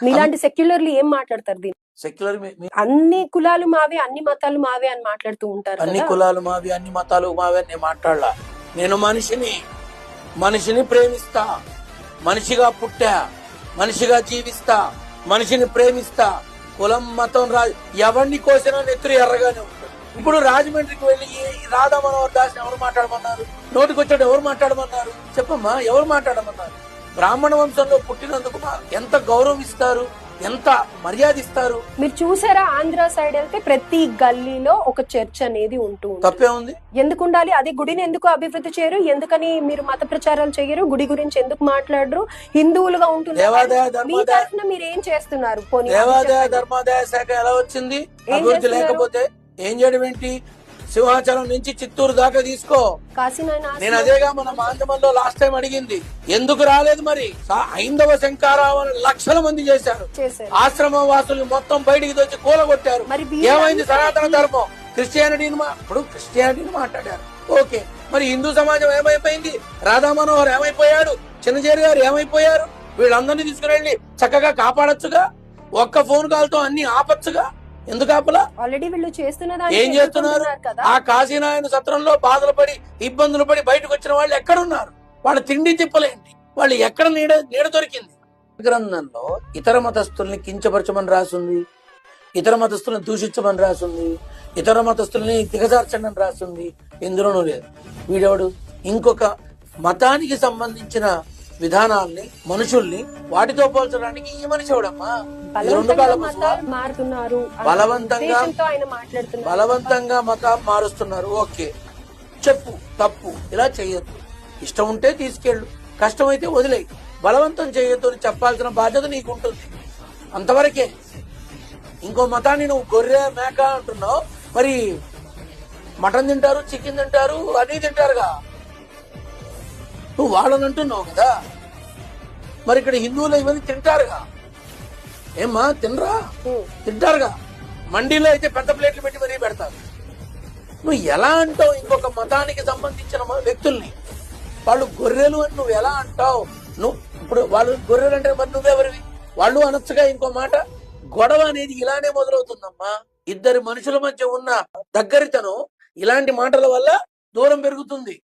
మీలాంటి సెక్యులర్లు ఏం మాట్లాడతారు దీన్ని? సెక్యులర్ అన్ని కులాలు మావే, అన్ని మతాలు మావే అని మాట్లాడుతూ ఉంటారు. అన్ని కులాలు మావి, అన్ని మతాలు మావి అని నేను మాట్లాడలా. నేను మనిషిని ప్రేమిస్తా, మనిషిగా పుట్టా, మనిషిగా జీవిస్తా, మనిషిని ప్రేమిస్తా. కులం మతం ఎవరిని కోసినా నెత్తురు ఎర్రగానే ఉంటుంది. ఇప్పుడు రాజమండ్రికి వెళ్ళి రాధా మనోహర్ దాస్ ఎవరు మాట్లాడమన్నారు? నోటికొచ్చాడు ఎవరు మాట్లాడమన్నారు? చెప్పమ్మా, ఎవరు మాట్లాడమన్నారు? బ్రాహ్మణ వంశంలో పుట్టినందుకు ఎంత గౌరవం ఇస్తారు, ఎంత మర్యాద ఇస్తారు. మీరు చూసారా, ఆంధ్ర సైడ్ వెళ్తే ప్రతి గల్లీలో ఒక చర్చ్ అనేది ఉంటుంది. తప్పే ఉంది. ఎందుకు ఉండాలి? అదే గుడిని ఎందుకు అభివృద్ధి చేయరు? ఎందుకని మీరు మత ప్రచారాలు చేయరు? గుడి గురించి ఎందుకు మాట్లాడరు? హిందువులుగా ఉంటున్నారు. మీ తరఫున మీరు ఏం చేస్తున్నారు? దేవాదాయ ధర్మాదాయ శాఖ ఎలా వచ్చింది? అభివృద్ధి లేకపోతే ఏం చేయడం ఏంటి? సింహాచలం నుంచి చిత్తూరు దాకా తీసుకో. నేను అదేగా మన మాధ్యమంలో లాస్ట్ టైం అడిగింది, ఎందుకు రాలేదు? మరి హైందవ శంకారావం లక్షల మంది చేశారు. ఆశ్రమ వాసులు మొత్తం బయటికి తెచ్చి కూలగొట్టారు. ఏమైంది సనాతన ధర్మం? క్రిస్టియానిటీని మాట్లాడారు. ఓకే, మరి హిందూ సమాజం ఏమైపోయింది? రాధా మనోహర్ ఏమైపోయాడు? చిన్నజేరి గారు ఏమైపోయారు? వీళ్ళందరినీ తీసుకుని చక్కగా కాపాడొచ్చుగా. ఒక్క ఫోన్ కాల్ తో అన్ని ఆపచ్చుగా. ఎందుకు ఆపలా? ఆల్రెడీ వీళ్ళు ఏం చేస్తున్నారు? ఆ కాశీనాయన సత్రంలో బాధలు పడి ఇబ్బందులు పడి బయటకు వచ్చిన వాళ్ళు ఎక్కడున్నారు? వాళ్ళ తిండి తిప్పలేంటి? వాళ్ళు ఎక్కడ నీడ దొరికింది? గ్రంథంలో ఇతర మతస్థుల్ని కించపరచమని రాసింది, ఇతర మతస్థుల్ని దూషించమని రాసింది, ఇతర మతస్థుల్ని దిగజార్చండి అని రాసింది. ఎందులోనూ లేదు. వీడెవడు? ఇంకొక మతానికి సంబంధించిన విధానాల్ని, మనుషుల్ని వాటితో పోల్చడానికి ఈ మనిషి ఎవడమ్మా? బలవంతంగా మతం మారుస్తున్నారు. ఓకే, చెప్పు, తప్పు, ఇలా చెయ్యొద్దు. ఇష్టం ఉంటే తీసుకెళ్ళు, కష్టమైతే వదిలేయి. బలవంతం చేయొద్దు అని చెప్పాల్సిన బాధ్యత నీకుంటుంది. అంతవరకే. ఇంకో మతాన్ని నువ్వు గొర్రె మేక అంటున్నావు, మరి మటన్ తింటారు, చికెన్ తింటారు, అన్నీ తింటారుగా. నువ్వు వాళ్ళని అంటున్నావు కదా, మరి ఇక్కడ హిందువులు ఇవన్నీ తింటారుగా. ఏమ్మా, తింటారుగా. మండీలో అయితే పెద్ద ప్లేట్లు పెట్టి మరీ పెడతారు. నువ్వు ఎలా అంటావు ఇంకొక మతానికి సంబంధించిన వ్యక్తుల్ని? వాళ్ళు గొర్రెలు అని నువ్వు ఎలా అంటావు? నువ్వు ఇప్పుడు వాళ్ళు గొర్రెలు అంటే మరి నువ్వెవరివి? వాళ్ళు అనొచ్చుగా ఇంకో మాట. గొడవ అనేది ఇలానే మొదలవుతుందమ్మా. ఇద్దరు మనుషుల మధ్య ఉన్న దగ్గరితనం ఇలాంటి మాటల వల్ల దూరం పెరుగుతుంది.